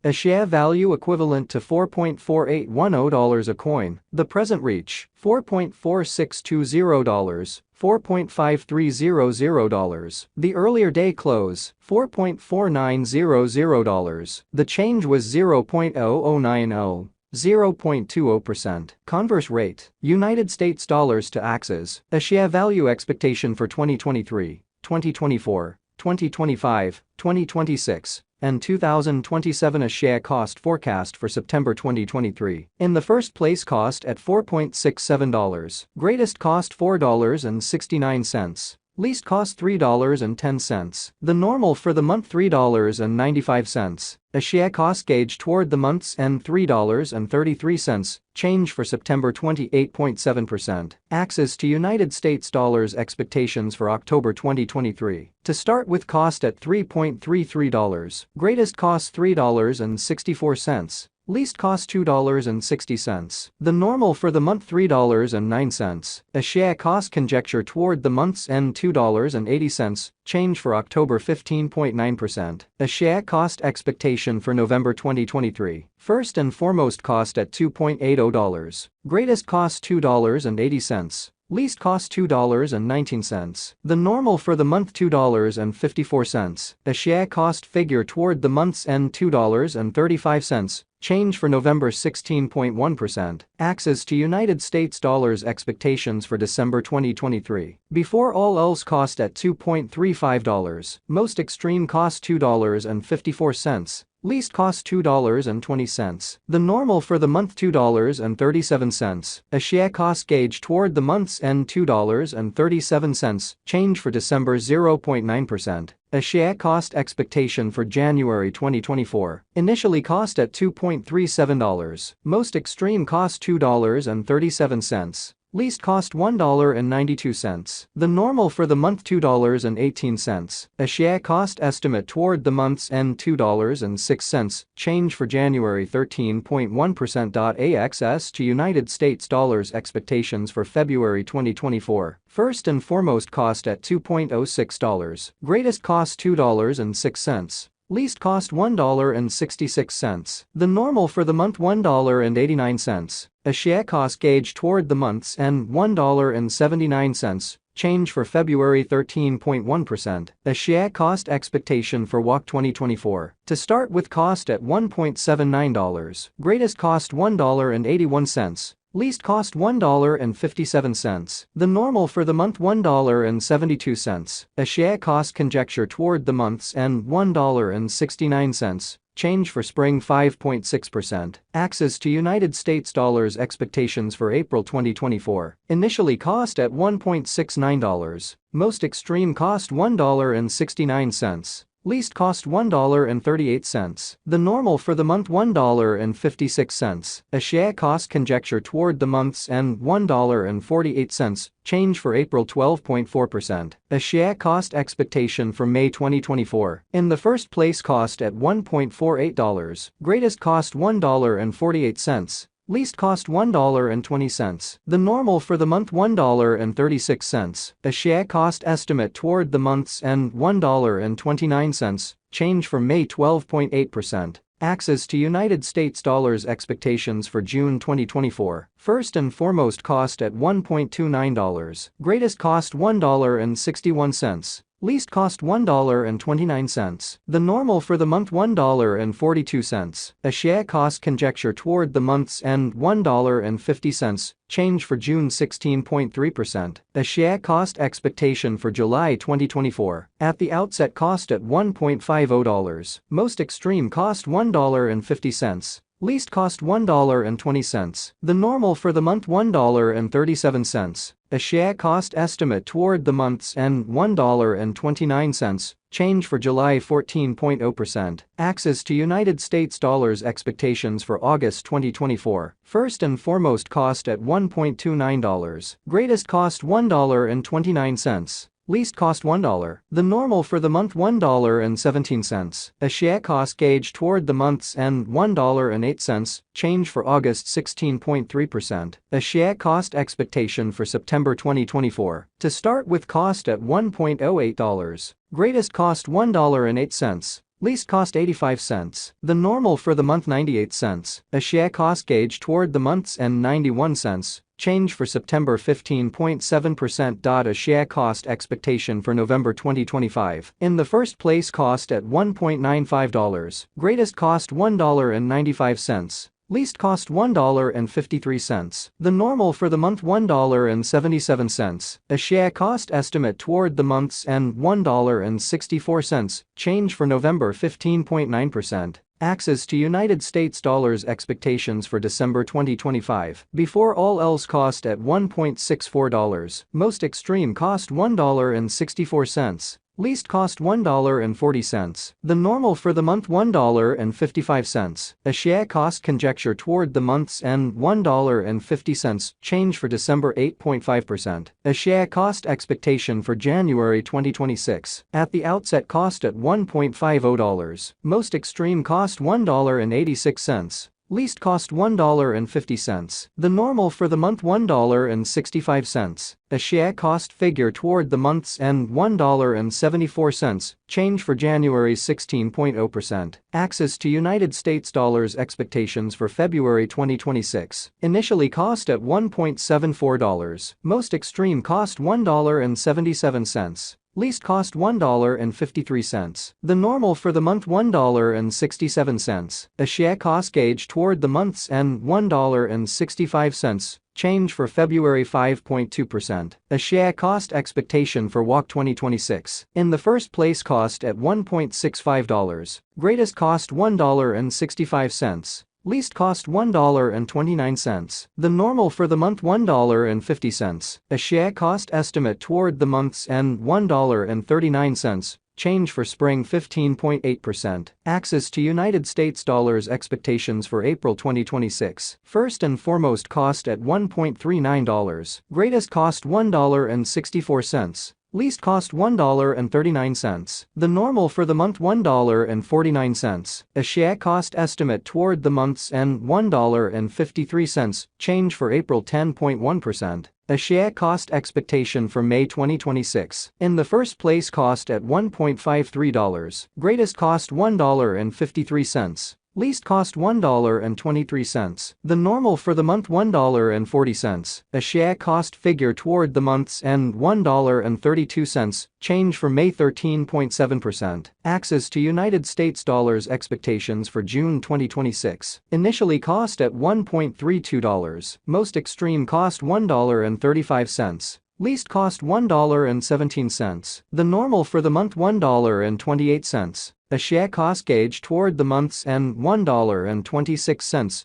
A share value equivalent to $4.4810 a coin. The present reach, $4.4620, $4.5300. The earlier day close, $4.4900. The change was 0.0090. 0.20%. Converse rate, United States dollars to Axes. A share value expectation for 2023, 2024, 2025, 2026, and 2027. A share cost forecast for September 2023. In the first place, cost at $4.67. Greatest cost $4.69. Least cost $3.10. The normal for the month $3.95. A share cost gauge toward the month's end $3.33. Change for September 28.7%. Axes to United States dollars expectations for October 2023. To start with, cost at $3.33. Greatest cost $3.64. Least cost $2.60. The normal for the month $3.09. A share cost conjecture toward the month's end $2.80. Change for October 15.9%. A share cost expectation for November 2023. First and foremost, cost at $2.80. Greatest cost $2.80. Least cost $2.19. The normal for the month $2.54. A share cost figure toward the month's end $2.35. Change for November 16.1%. Axes to United States dollars expectations for December 2023. Before all else, cost at $2.35. Most extreme cost $2.54. Least cost $2.20. The normal for the month $2.37. A share cost gauge toward the month's end $2.37. Change for December 0.9%. A share cost expectation for January 2024. Initially cost at $2.37. Most extreme cost $2.37. Least cost $1.92. The normal for the month $2.18. A share cost estimate toward the month's end $2.06. Change for January 13.1%. Axs to United States dollars expectations for February 2024. First and foremost, cost at $2.06. Greatest cost $2.06. Least cost $1.66. The normal for the month $1.89. A share cost gauge toward the month's end $1.79. Change for February 13.1%. A share cost expectation for WOC 2024. To start with, cost at $1.79. Greatest cost $1.81. Least cost $1.57. The normal for the month $1.72. A share cost conjecture toward the month's end $1.69. Change for spring 5.6%. Axes to United States dollars expectations for April 2024. Initially cost at $1.69. Most extreme cost $1.69. Least cost $1.38. The normal for the month $1.56. A share cost conjecture toward the month's end $1.48. Change for April 12.4%. A share cost expectation for May 2024. In the first place, cost at $1.48. Greatest cost $1.48. Least cost $1.20. The normal for the month $1.36. A share cost estimate toward the month's end $1.29. Change for May 12.8%. Axes to United States dollars expectations for June 2024. First and foremost, cost at $1.29. Greatest cost $1.61. Least cost $1.29. The normal for the month $1.42. A share cost conjecture toward the month's end $1.50. Change for June 16.3%. A share cost expectation for July 2024. At the outset, cost at $1.50. Most extreme cost $1.50. Least cost $1.20. The normal for the month $1.37. A share cost estimate toward the month's end $1.29. Change for July 14.0%. Axes to United States dollars expectations for August 2024. First and foremost, cost at $1.29. Greatest cost $1.29. Least cost $1. The normal for the month $1.17. A share cost gauge toward the month's end $1.08. Change for August 16.3%. A share cost expectation for September 2024. To start with, cost at $1.08. Greatest cost $1.08. Least cost 85 cents. The normal for the month 98 cents. A share cost gauge toward the month's end 91 cents. Change for September 15.7%. A share cost expectation for November 2025. In the first place, cost at $1.95. Greatest cost $1.95. Least cost $1.53. The normal for the month $1.77. A share cost estimate toward the month's end $1.64. Change for November 15.9%. Axes to United States dollars expectations for December 2025. Before all else, cost at $1.64. Most extreme cost $1.64. Least cost $1.40. The normal for the month $1.55. A share cost conjecture toward the month's end $1.50. Change for December 8.5%. A share cost expectation for January 2026. At the outset, cost at $1.50. Most extreme cost $1.86. Least cost $1.50. The normal for the month $1.65. A share cost figure toward the month's end $1.74. Change for January 16.0%. Axes to United States dollars expectations for February 2026. Initially cost at $1.74. Most extreme cost $1.77. Least cost $1.53. The normal for the month $1.67. A share cost gauge toward the month's end $1.65. Change for February 5.2%. A share cost expectation for WOC 2026. In the first place, cost at $1.65. Greatest cost $1.65. Least cost $1.29. The normal for the month $1.50. A share cost estimate toward the month's end $1.39. Change for spring 15.8%. Axes to United States dollars expectations for April 2026. First and foremost, cost at $1.39. Greatest cost $1.64. Least cost $1.39. The normal for the month $1.49. A share cost estimate toward the month's end $1.53. Change for April 10.1%. A share cost expectation for May 2026. In the first place, cost at $1.53. Greatest cost $1.53. Least cost $1.23. The normal for the month $1.40. A share cost figure toward the month's end $1.32. Change for May 13.7%. Axes to United States dollars expectations for June 2026. Initially cost at $1.32. Most extreme cost $1.35. Least cost $1.17. The normal for the month $1.28. A share cost gauge toward the month's end $1.26.